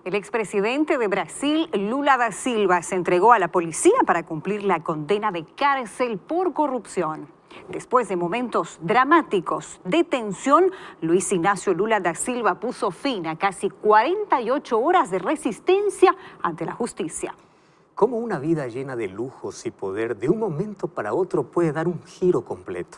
El expresidente de Brasil, Lula da Silva, se entregó a la policía para cumplir la condena de cárcel por corrupción. Después de momentos dramáticos de tensión, Luis Ignacio Lula da Silva puso fin a casi 48 horas de resistencia ante la justicia. ¿Cómo una vida llena de lujos y poder de un momento para otro puede dar un giro completo?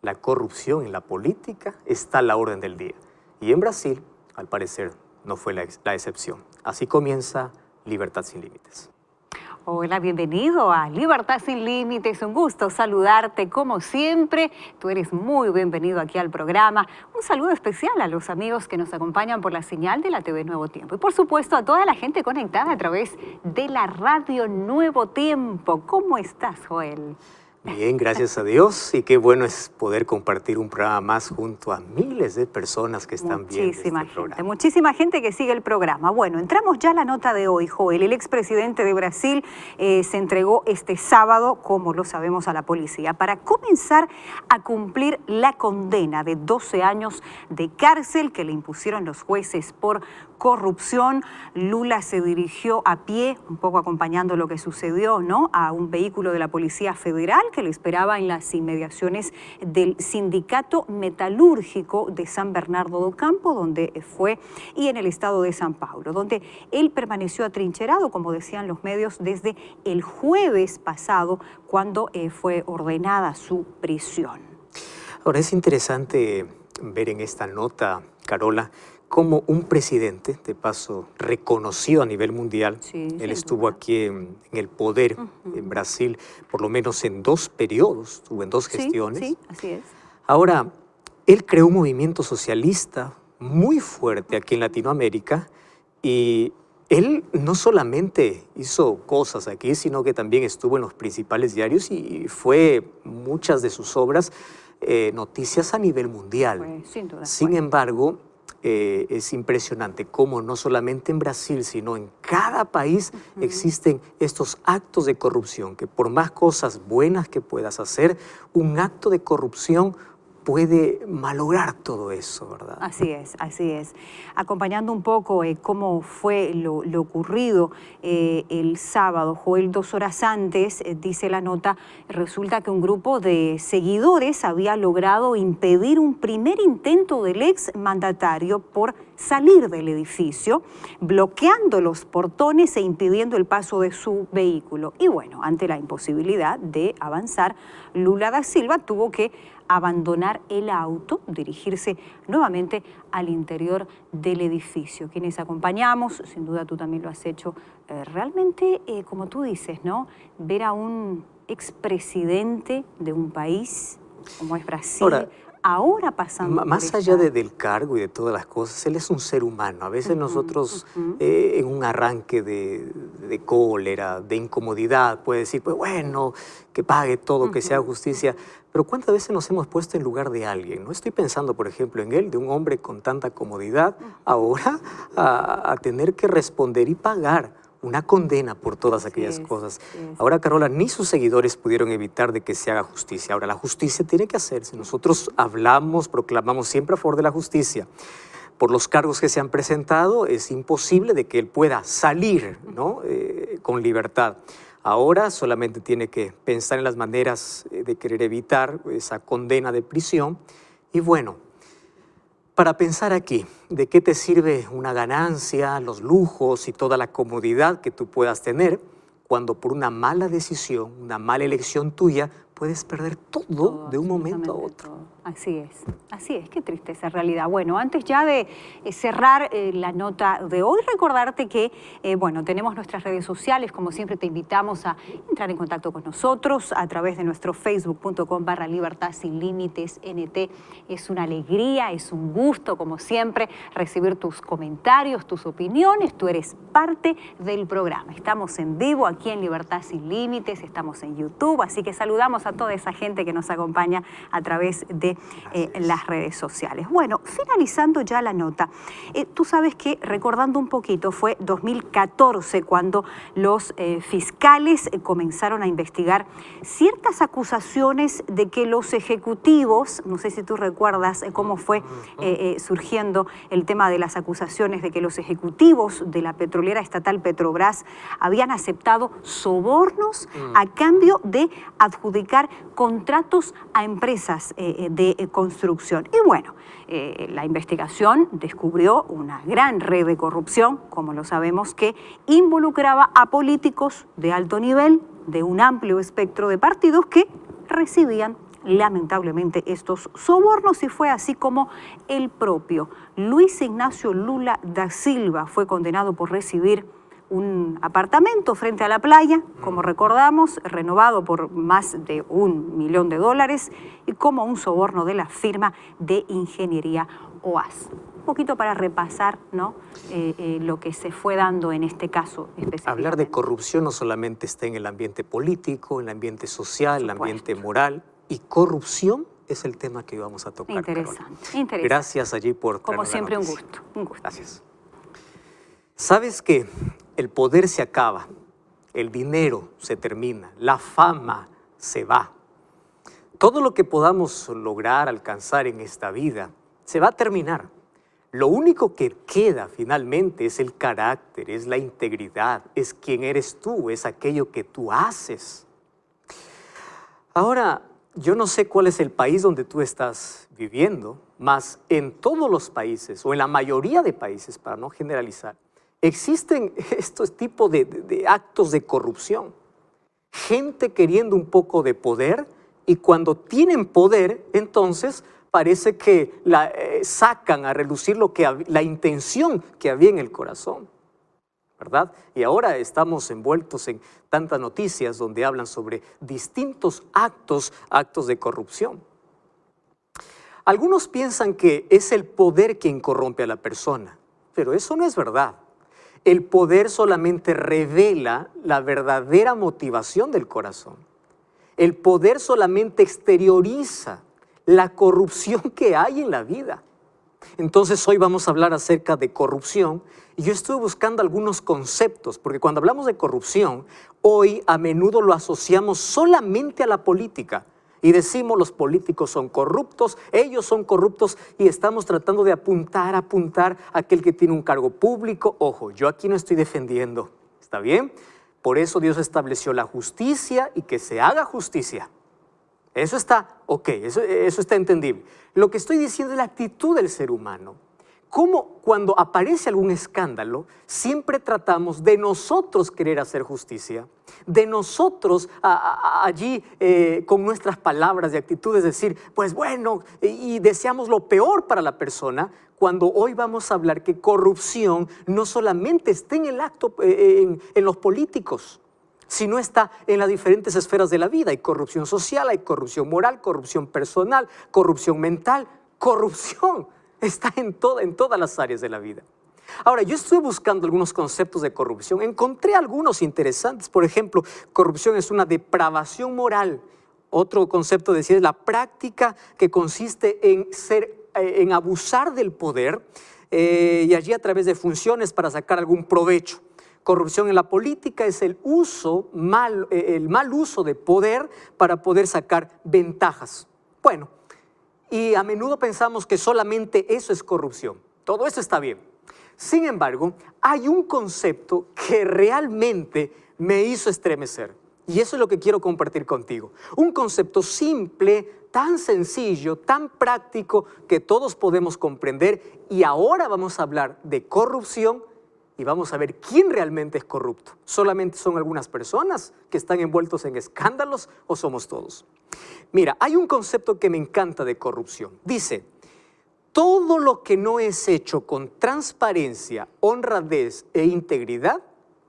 La corrupción en la política está a la orden del día. Y en Brasil, al parecer, no fue la excepción. Así comienza Libertad Sin Límites. Hola, bienvenido a Libertad Sin Límites. Un gusto saludarte como siempre. Tú eres muy bienvenido aquí al programa. Un saludo especial a los amigos que nos acompañan por la señal de la TV Nuevo Tiempo. Y por supuesto a toda la gente conectada a través de la radio Nuevo Tiempo. ¿Cómo estás, Joel? Bien, gracias a Dios, y qué bueno es poder compartir un programa más junto a miles de personas que están viendo este programa. Muchísima gente que sigue el programa. Bueno, entramos ya a la nota de hoy, Joel. El expresidente de Brasil se entregó este sábado, como lo sabemos, a la policía para comenzar a cumplir la condena de 12 años de cárcel que le impusieron los jueces por corrupción. Lula se dirigió a pie, un poco acompañando lo que sucedió, ¿no?, a un vehículo de la Policía Federal que le esperaba en las inmediaciones del Sindicato Metalúrgico de San Bernardo do Campo, donde fue, y en el estado de San Paulo, donde él permaneció atrincherado, como decían los medios, desde el jueves pasado, cuando fue ordenada su prisión. Ahora, es interesante ver en esta nota, Carola, como un presidente, de paso reconocido a nivel mundial, él estuvo aquí en el poder en Brasil, por lo menos en 2 periodos, estuvo en 2 gestiones. Sí, así es. Ahora, él creó un movimiento socialista muy fuerte aquí en Latinoamérica, y él no solamente hizo cosas aquí, sino que también estuvo en los principales diarios y fue muchas de sus obras noticias a nivel mundial. Sin duda. Sin embargo, es impresionante cómo no solamente en Brasil, sino en cada país existen estos actos de corrupción, que por más cosas buenas que puedas hacer, un acto de corrupción puede malograr todo eso, ¿verdad? Así es, así es. Acompañando un poco cómo fue lo ocurrido el sábado, Joel, 2 horas antes, dice la nota, resulta que un grupo de seguidores había logrado impedir un primer intento del ex mandatario por salir del edificio, bloqueando los portones e impidiendo el paso de su vehículo. Y bueno, ante la imposibilidad de avanzar, Lula da Silva tuvo que abandonar el auto, dirigirse nuevamente al interior del edificio. Quienes acompañamos, sin duda tú también lo has hecho, realmente, como tú dices, ¿no?, ver a un expresidente de un país como es Brasil, ahora pasando más allá del cargo y de todas las cosas, él es un ser humano. A veces nosotros, en un arranque de cólera, de incomodidad, puede decir, pues bueno, que pague todo, que sea justicia. Pero ¿cuántas veces nos hemos puesto en lugar de alguien? No estoy pensando, por ejemplo, en él, de un hombre con tanta comodidad, ahora a tener que responder y pagar una condena por todas aquellas cosas. Ahora, Carola, ni sus seguidores pudieron evitar de que se haga justicia. Ahora, la justicia tiene que hacerse. Nosotros hablamos, proclamamos siempre a favor de la justicia. Por los cargos que se han presentado, es imposible de que él pueda salir, ¿no?, con libertad. Ahora solamente tiene que pensar en las maneras de querer evitar esa condena de prisión. Y bueno, para pensar aquí, ¿de qué te sirve una ganancia, los lujos y toda la comodidad que tú puedas tener cuando por una mala decisión, una mala elección tuya, puedes perder todo de un momento a otro? Así es, qué triste esa realidad. Bueno, antes ya de cerrar la nota de hoy, recordarte que, bueno, tenemos nuestras redes sociales, como siempre te invitamos a entrar en contacto con nosotros a través de nuestro facebook.com/Libertad Sin Límites NT. Es una alegría, es un gusto, como siempre, recibir tus comentarios, tus opiniones. Tú eres parte del programa. Estamos en vivo aquí en Libertad Sin Límites, estamos en YouTube, así que saludamos a toda esa gente que nos acompaña a través de de las redes sociales. Bueno, finalizando ya la nota, tú sabes que, recordando un poquito, fue 2014 cuando los fiscales comenzaron a investigar ciertas acusaciones de que los ejecutivos, no sé si tú recuerdas cómo fue surgiendo el tema de las acusaciones de que los ejecutivos de la petrolera estatal Petrobras habían aceptado sobornos a cambio de adjudicar contratos a empresas de construcción. Y bueno, la investigación descubrió una gran red de corrupción, como lo sabemos, que involucraba a políticos de alto nivel de un amplio espectro de partidos que recibían lamentablemente estos sobornos, y fue así como el propio Luis Ignacio Lula da Silva fue condenado por recibir un apartamento frente a la playa, como recordamos, renovado por más de $1 millón, y como un soborno de la firma de ingeniería OAS. Un poquito para repasar, ¿no? Lo que se fue dando en este caso específicamente. Hablar de corrupción no solamente está en el ambiente político, en el ambiente social, en el ambiente moral, y corrupción es el tema que vamos a tocar. Interesante. Gracias allí por traernos. Como siempre, un gusto. Gracias. ¿Sabes que el poder se acaba, el dinero se termina, la fama se va? Todo lo que podamos lograr, alcanzar en esta vida, se va a terminar. Lo único que queda finalmente es el carácter, es la integridad, es quién eres tú, es aquello que tú haces. Ahora, yo no sé cuál es el país donde tú estás viviendo, mas en todos los países, o en la mayoría de países, para no generalizar, existen estos tipos de actos de corrupción. Gente queriendo un poco de poder, y cuando tienen poder, entonces parece que sacan a relucir la intención que había en el corazón, ¿verdad? Y ahora estamos envueltos en tantas noticias donde hablan sobre distintos actos de corrupción. Algunos piensan que es el poder quien corrompe a la persona, pero eso no es verdad. El poder solamente revela la verdadera motivación del corazón. El poder solamente exterioriza la corrupción que hay en la vida. Entonces hoy vamos a hablar acerca de corrupción, y yo estuve buscando algunos conceptos, porque cuando hablamos de corrupción, hoy a menudo lo asociamos solamente a la política, y decimos los políticos son corruptos, ellos son corruptos, y estamos tratando de apuntar a aquel que tiene un cargo público. Ojo, yo aquí no estoy defendiendo, ¿está bien? Por eso Dios estableció la justicia y que se haga justicia. Eso está ok, eso está entendible. Lo que estoy diciendo es la actitud del ser humano. Cómo cuando aparece algún escándalo, siempre tratamos de nosotros querer hacer justicia, de nosotros allí con nuestras palabras de actitudes decir, pues bueno, y deseamos lo peor para la persona, cuando hoy vamos a hablar que corrupción no solamente está en el acto, en los políticos, sino está en las diferentes esferas de la vida. Hay corrupción social, hay corrupción moral, corrupción personal, corrupción mental, corrupción. Está en todas las áreas de la vida. Ahora, yo estuve buscando algunos conceptos de corrupción. Encontré algunos interesantes. Por ejemplo, corrupción es una depravación moral. Otro concepto decía es la práctica que consiste en abusar del poder y allí a través de funciones para sacar algún provecho. Corrupción en la política es el mal uso de poder para poder sacar ventajas. Bueno, y a menudo pensamos que solamente eso es corrupción. Todo eso está bien. Sin embargo, hay un concepto que realmente me hizo estremecer. Y eso es lo que quiero compartir contigo. Un concepto simple, tan sencillo, tan práctico, que todos podemos comprender. Y ahora vamos a hablar de corrupción y vamos a ver quién realmente es corrupto. ¿Solamente son algunas personas que están envueltos en escándalos o somos todos? Mira, hay un concepto que me encanta de corrupción. Dice, todo lo que no es hecho con transparencia, honradez e integridad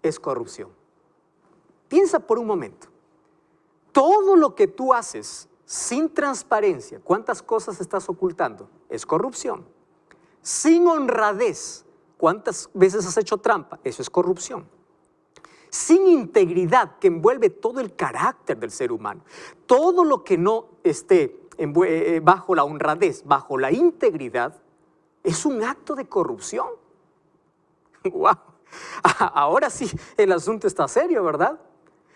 es corrupción. Piensa por un momento. Todo lo que tú haces sin transparencia, ¿cuántas cosas estás ocultando? Es corrupción. Sin honradez, ¿cuántas veces has hecho trampa? Eso es corrupción. Sin integridad, que envuelve todo el carácter del ser humano. Todo lo que no esté bajo la honradez, bajo la integridad, es un acto de corrupción. ¡Wow! Ahora sí, el asunto está serio, ¿verdad?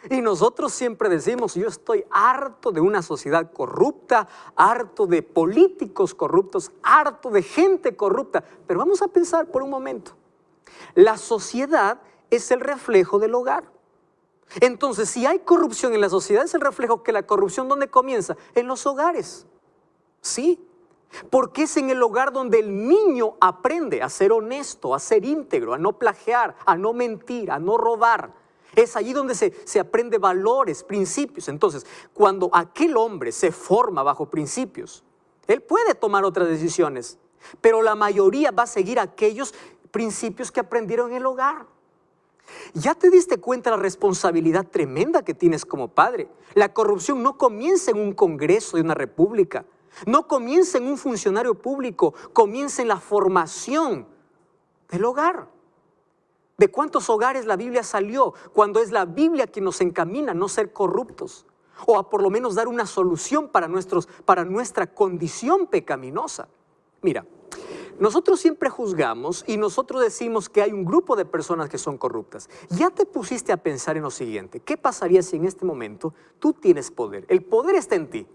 Y nosotros siempre decimos, yo estoy harto de una sociedad corrupta, harto de políticos corruptos, harto de gente corrupta. Pero vamos a pensar por un momento. La sociedad es el reflejo del hogar. Entonces, si hay corrupción en la sociedad, es el reflejo que la corrupción, ¿dónde comienza? En los hogares. Sí, porque es en el hogar donde el niño aprende a ser honesto, a ser íntegro, a no plagiar, a no mentir, a no robar. Es allí donde se aprende valores, principios. Entonces, cuando aquel hombre se forma bajo principios, él puede tomar otras decisiones, pero la mayoría va a seguir aquellos principios que aprendieron en el hogar. ¿Ya te diste cuenta de la responsabilidad tremenda que tienes como padre? La corrupción no comienza en un congreso de una república, no comienza en un funcionario público, comienza en la formación del hogar. ¿De cuántos hogares la Biblia salió? Cuando es la Biblia quien nos encamina a no ser corruptos, o a por lo menos dar una solución para nuestra condición pecaminosa. Mira, nosotros siempre juzgamos y nosotros decimos que hay un grupo de personas que son corruptas. ¿Ya te pusiste a pensar en lo siguiente? ¿Qué pasaría si en este momento tú tienes poder? El poder está en ti.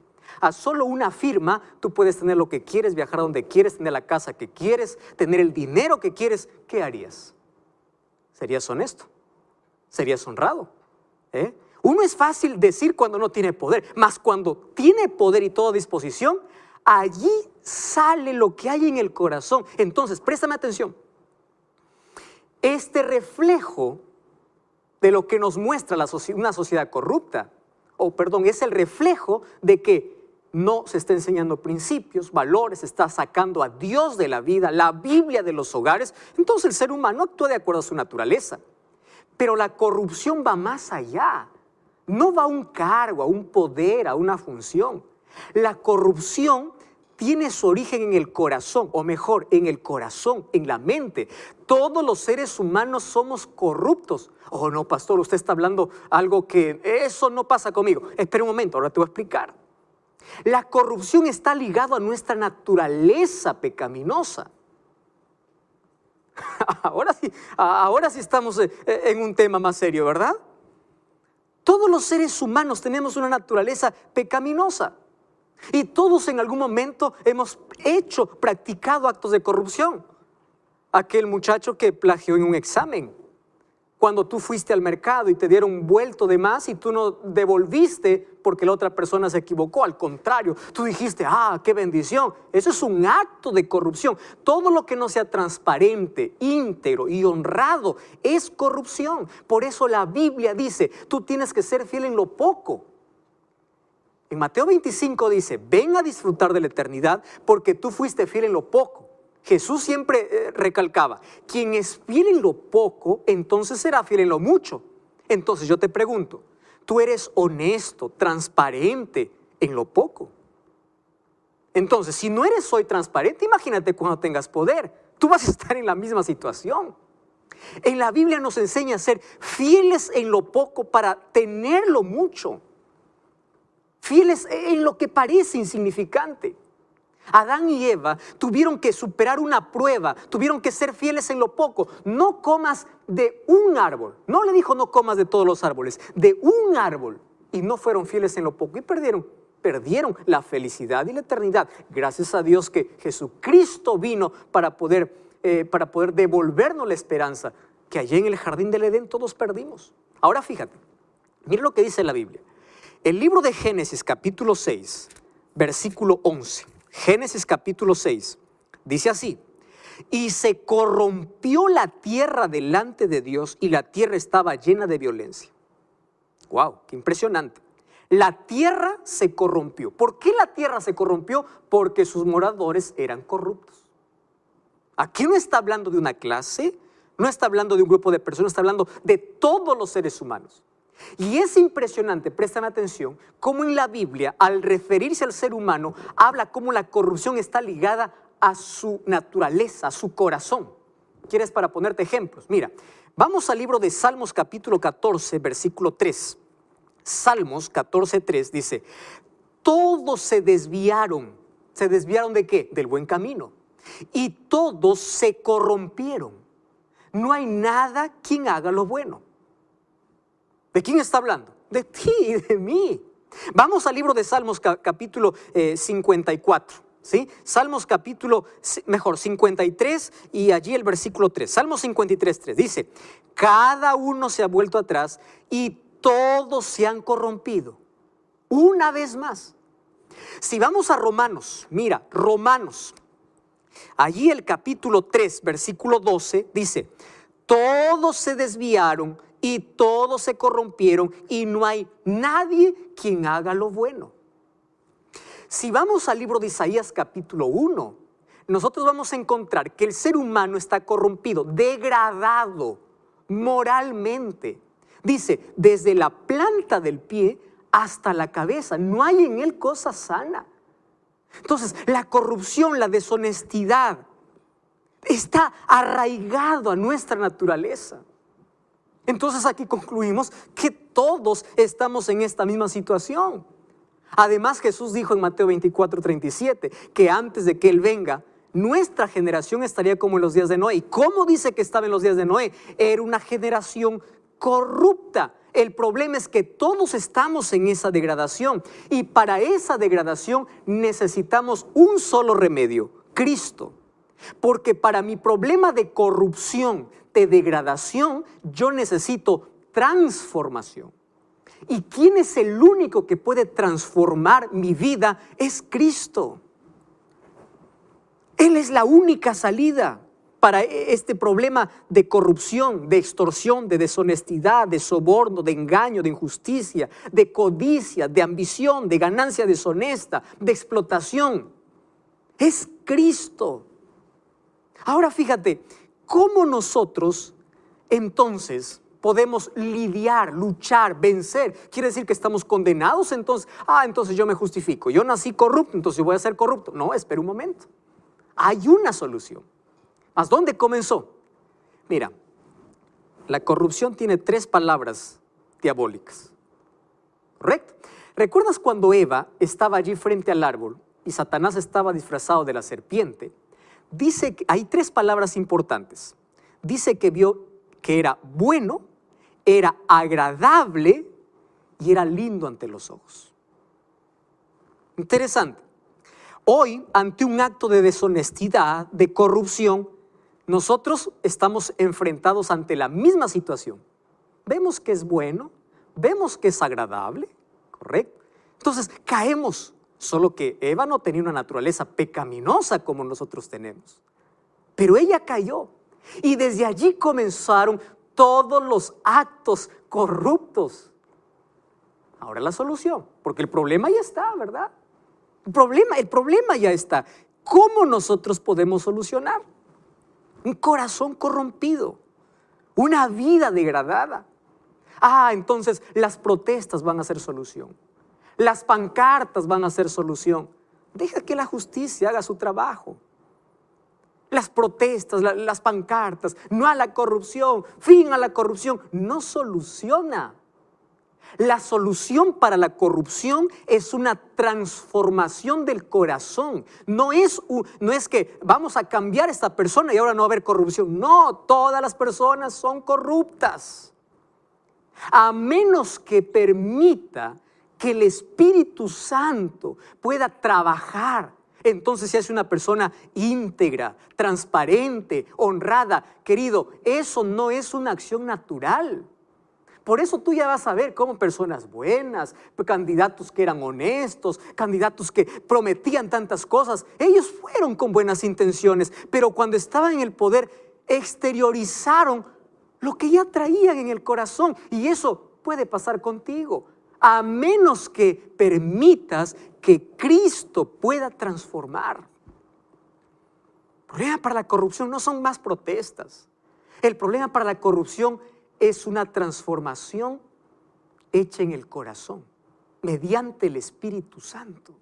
A solo una firma tú puedes tener lo que quieres, viajar a donde quieres, tener la casa que quieres, tener el dinero que quieres. ¿Qué harías? ¿Serías honesto? ¿Serías honrado? Uno es fácil decir cuando no tiene poder, mas cuando tiene poder y toda disposición, allí sale lo que hay en el corazón. Entonces, préstame atención. Este reflejo de lo que nos muestra una sociedad corrupta, es el reflejo de que no se está enseñando principios, valores, se está sacando a Dios de la vida, la Biblia de los hogares. Entonces el ser humano actúa de acuerdo a su naturaleza. Pero la corrupción va más allá. No va a un cargo, a un poder, a una función. La corrupción tiene su origen en el corazón, o mejor, en el corazón, en la mente. Todos los seres humanos somos corruptos. Oh, no, pastor, usted está hablando algo que eso no pasa conmigo. Espera un momento, ahora te voy a explicar. La corrupción está ligada a nuestra naturaleza pecaminosa. Ahora sí estamos en un tema más serio, ¿verdad? Todos los seres humanos tenemos una naturaleza pecaminosa. Y todos en algún momento hemos practicado actos de corrupción. Aquel muchacho que plagió en un examen. Cuando tú fuiste al mercado y te dieron un vuelto de más y tú no devolviste porque la otra persona se equivocó. Al contrario, tú dijiste, qué bendición. Eso es un acto de corrupción. Todo lo que no sea transparente, íntegro y honrado es corrupción. Por eso la Biblia dice, tú tienes que ser fiel en lo poco. En Mateo 25 dice, ven a disfrutar de la eternidad porque tú fuiste fiel en lo poco. Jesús siempre recalcaba, quien es fiel en lo poco, entonces será fiel en lo mucho. Entonces yo te pregunto, ¿tú eres honesto, transparente en lo poco? Entonces, si no eres hoy transparente, imagínate cuando tengas poder, tú vas a estar en la misma situación. En la Biblia nos enseña a ser fieles en lo poco para tener lo mucho. Fieles en lo que parece insignificante. Adán y Eva tuvieron que superar una prueba, tuvieron que ser fieles en lo poco. No comas de un árbol. No le dijo no comas de todos los árboles, de un árbol. Y no fueron fieles en lo poco y perdieron la felicidad y la eternidad. Gracias a Dios que Jesucristo vino para poder devolvernos la esperanza que allí en el jardín del Edén todos perdimos. Ahora fíjate, mira lo que dice la Biblia. El libro de Génesis capítulo 6, versículo 11. Génesis capítulo 6, dice así, y se corrompió la tierra delante de Dios y la tierra estaba llena de violencia. ¡Wow! ¡Qué impresionante! La tierra se corrompió. ¿Por qué la tierra se corrompió? Porque sus moradores eran corruptos. Aquí no está hablando de una clase, no está hablando de un grupo de personas, está hablando de todos los seres humanos. Y es impresionante, prestan atención, cómo en la Biblia, al referirse al ser humano, habla cómo la corrupción está ligada a su naturaleza, a su corazón. ¿Quieres para ponerte ejemplos? Mira, vamos al libro de Salmos capítulo 14, versículo 3. Salmos 14, 3 dice, todos se desviaron. ¿Se desviaron de qué? Del buen camino. Y todos se corrompieron. No hay nada quien haga lo bueno. ¿De quién está hablando? De ti y de mí. Vamos al libro de Salmos capítulo 54. ¿Sí? Salmos capítulo, 53 y allí el versículo 3. Salmos 53, 3 dice: cada uno se ha vuelto atrás y todos se han corrompido. Una vez más. Si vamos a Romanos, mira, Romanos, allí el capítulo 3, versículo 12 dice: todos se desviaron y todos se corrompieron y no hay nadie quien haga lo bueno. Si vamos al libro de Isaías capítulo 1, nosotros vamos a encontrar que el ser humano está corrompido, degradado moralmente. Dice, desde la planta del pie hasta la cabeza, no hay en él cosa sana. Entonces, la corrupción, la deshonestidad está arraigado a nuestra naturaleza. Entonces aquí concluimos que todos estamos en esta misma situación. Además, Jesús dijo en Mateo 24, 37, que antes de que Él venga, nuestra generación estaría como en los días de Noé. ¿Y cómo dice que estaba en los días de Noé? Era una generación corrupta. El problema es que todos estamos en esa degradación. Y para esa degradación necesitamos un solo remedio: Cristo. Porque para mi problema de corrupción, de degradación, yo necesito transformación. ¿Y quién es el único que puede transformar mi vida? Es Cristo. Él es la única salida para este problema de corrupción, de extorsión, de deshonestidad, de soborno, de engaño, de injusticia, de codicia, de ambición, de ganancia deshonesta, de explotación. Es Cristo. Ahora fíjate, ¿cómo nosotros entonces podemos lidiar, luchar, vencer? ¿Quiere decir que estamos condenados entonces? Entonces yo me justifico. Yo nací corrupto, entonces voy a ser corrupto. No, espera un momento. Hay una solución. ¿Mas dónde comenzó? Mira, la corrupción tiene 3 palabras diabólicas. ¿Correcto? ¿Recuerdas cuando Eva estaba allí frente al árbol y Satanás estaba disfrazado de la serpiente? Dice que hay 3 palabras importantes. Dice que vio que era bueno, era agradable y era lindo ante los ojos. Interesante. Hoy, ante un acto de deshonestidad, de corrupción, nosotros estamos enfrentados ante la misma situación. Vemos que es bueno, vemos que es agradable, ¿correcto? Entonces caemos, solo que Eva no tenía una naturaleza pecaminosa como nosotros tenemos. Pero ella cayó y desde allí comenzaron todos los actos corruptos. Ahora la solución, porque el problema ya está, ¿verdad? El problema ya está. ¿Cómo nosotros podemos solucionar? Un corazón corrompido, una vida degradada. Entonces las protestas van a ser solución. Las pancartas van a ser solución. Deja que la justicia haga su trabajo. Las protestas, las pancartas, no a la corrupción, fin a la corrupción, no soluciona. La solución para la corrupción es una transformación del corazón. No es que vamos a cambiar a esta persona y ahora no va a haber corrupción. No, todas las personas son corruptas. A menos que permita que el Espíritu Santo pueda trabajar, entonces se hace una persona íntegra, transparente, honrada. Querido, eso no es una acción natural. Por eso tú ya vas a ver cómo personas buenas, candidatos que eran honestos, candidatos que prometían tantas cosas, ellos fueron con buenas intenciones, pero cuando estaban en el poder exteriorizaron lo que ya traían en el corazón. Y eso puede pasar contigo, a menos que permitas que Cristo pueda transformar. El problema para la corrupción no son más protestas. El problema para la corrupción es una transformación hecha en el corazón, mediante el Espíritu Santo.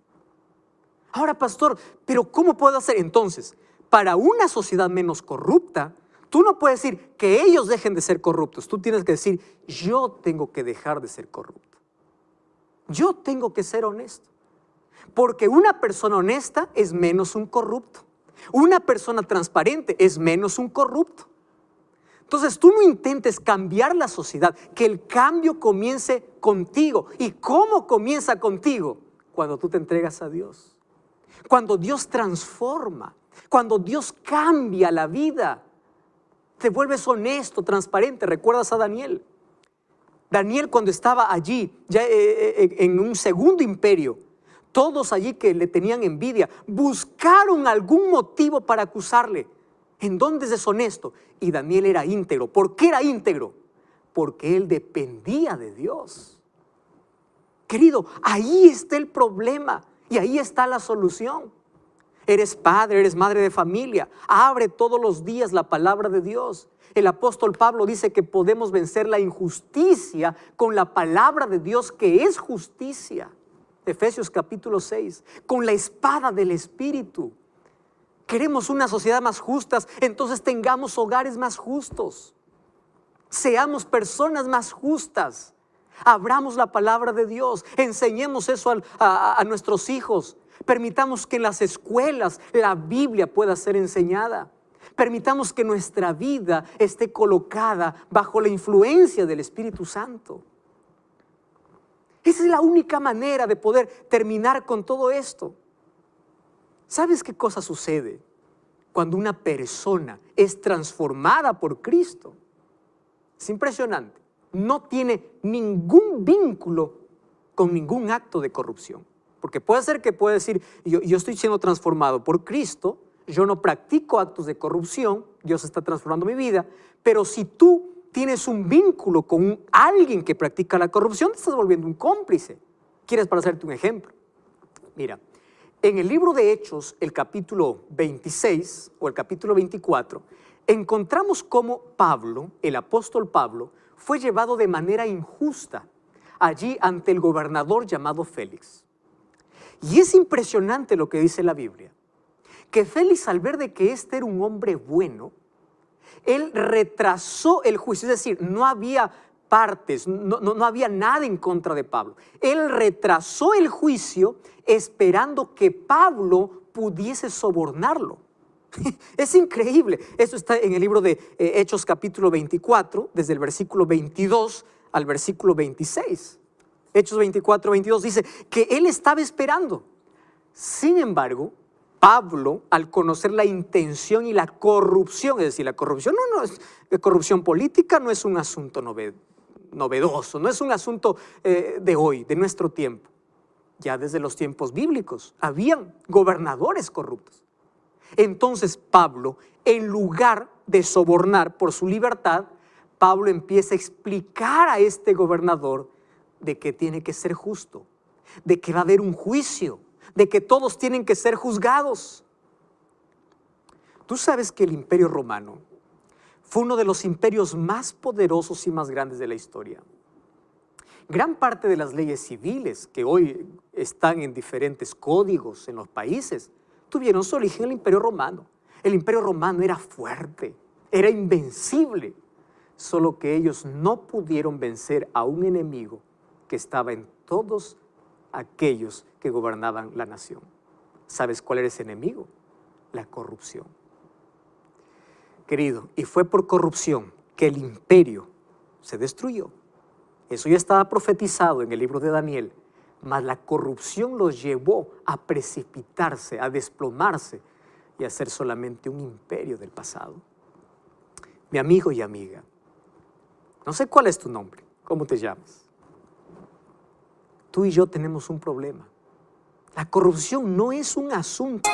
Ahora, pastor, ¿pero cómo puedo hacer? Entonces, para una sociedad menos corrupta, tú no puedes decir que ellos dejen de ser corruptos. Tú tienes que decir, yo tengo que dejar de ser corrupto. Yo tengo que ser honesto. Porque una persona honesta es menos un corrupto. Una persona transparente es menos un corrupto. Entonces tú no intentes cambiar la sociedad, que el cambio comience contigo. ¿Y cómo comienza contigo? Cuando tú te entregas a Dios. Cuando Dios transforma, cuando Dios cambia la vida, te vuelves honesto, transparente. ¿Recuerdas a Daniel? Daniel, cuando estaba allí, ya en un segundo imperio, todos allí que le tenían envidia, buscaron algún motivo para acusarle. ¿En dónde es deshonesto? Y Daniel era íntegro. ¿Por qué era íntegro? Porque él dependía de Dios. Querido, ahí está el problema y ahí está la solución. Eres padre, eres madre de familia. Abre todos los días la palabra de Dios. El apóstol Pablo dice que podemos vencer la injusticia con la palabra de Dios, que es justicia. Efesios capítulo 6, con la espada del Espíritu. Queremos una sociedad más justa, entonces tengamos hogares más justos. Seamos personas más justas. Abramos la palabra de Dios, enseñemos eso a nuestros hijos. Permitamos que en las escuelas la Biblia pueda ser enseñada. Permitamos que nuestra vida esté colocada bajo la influencia del Espíritu Santo. Esa es la única manera de poder terminar con todo esto. ¿Sabes qué cosa sucede cuando una persona es transformada por Cristo? Es impresionante. No tiene ningún vínculo con ningún acto de corrupción. Porque puede ser que pueda decir, yo estoy siendo transformado por Cristo, yo no practico actos de corrupción, Dios está transformando mi vida, pero si tú tienes un vínculo con alguien que practica la corrupción, te estás volviendo un cómplice. ¿Quieres para hacerte un ejemplo? Mira, en el libro de Hechos, el capítulo 26 o el capítulo 24, encontramos cómo Pablo, el apóstol Pablo, fue llevado de manera injusta allí ante el gobernador llamado Félix. Y es impresionante lo que dice la Biblia, que Félix, al ver de que este era un hombre bueno, él retrasó el juicio, es decir, no había partes, no había nada en contra de Pablo. Él retrasó el juicio esperando que Pablo pudiese sobornarlo. Es increíble. Esto está en el libro de Hechos capítulo 24, desde el versículo 22 al versículo 26. Hechos 24, 22 dice que él estaba esperando. Sin embargo, Pablo, al conocer la intención y la corrupción, es decir, la corrupción no es corrupción política, no es un asunto novedoso, no es un asunto de hoy, de nuestro tiempo. Ya desde los tiempos bíblicos habían gobernadores corruptos. Entonces Pablo, en lugar de sobornar por su libertad, Pablo empieza a explicar a este gobernador de que tiene que ser justo, de que va a haber un juicio, de que todos tienen que ser juzgados. Tú sabes que el Imperio Romano fue uno de los imperios más poderosos y más grandes de la historia. Gran parte de las leyes civiles que hoy están en diferentes códigos en los países tuvieron su origen en el Imperio Romano. El Imperio Romano era fuerte, era invencible, solo que ellos no pudieron vencer a un enemigo que estaba en todos aquellos que gobernaban la nación. ¿Sabes cuál era ese enemigo? La corrupción. Querido, y fue por corrupción que el imperio se destruyó. Eso ya estaba profetizado en el libro de Daniel, mas la corrupción los llevó a precipitarse, a desplomarse y a ser solamente un imperio del pasado. Mi amigo y amiga, no sé cuál es tu nombre, ¿cómo te llamas? Tú y yo tenemos un problema. La corrupción no es un asunto.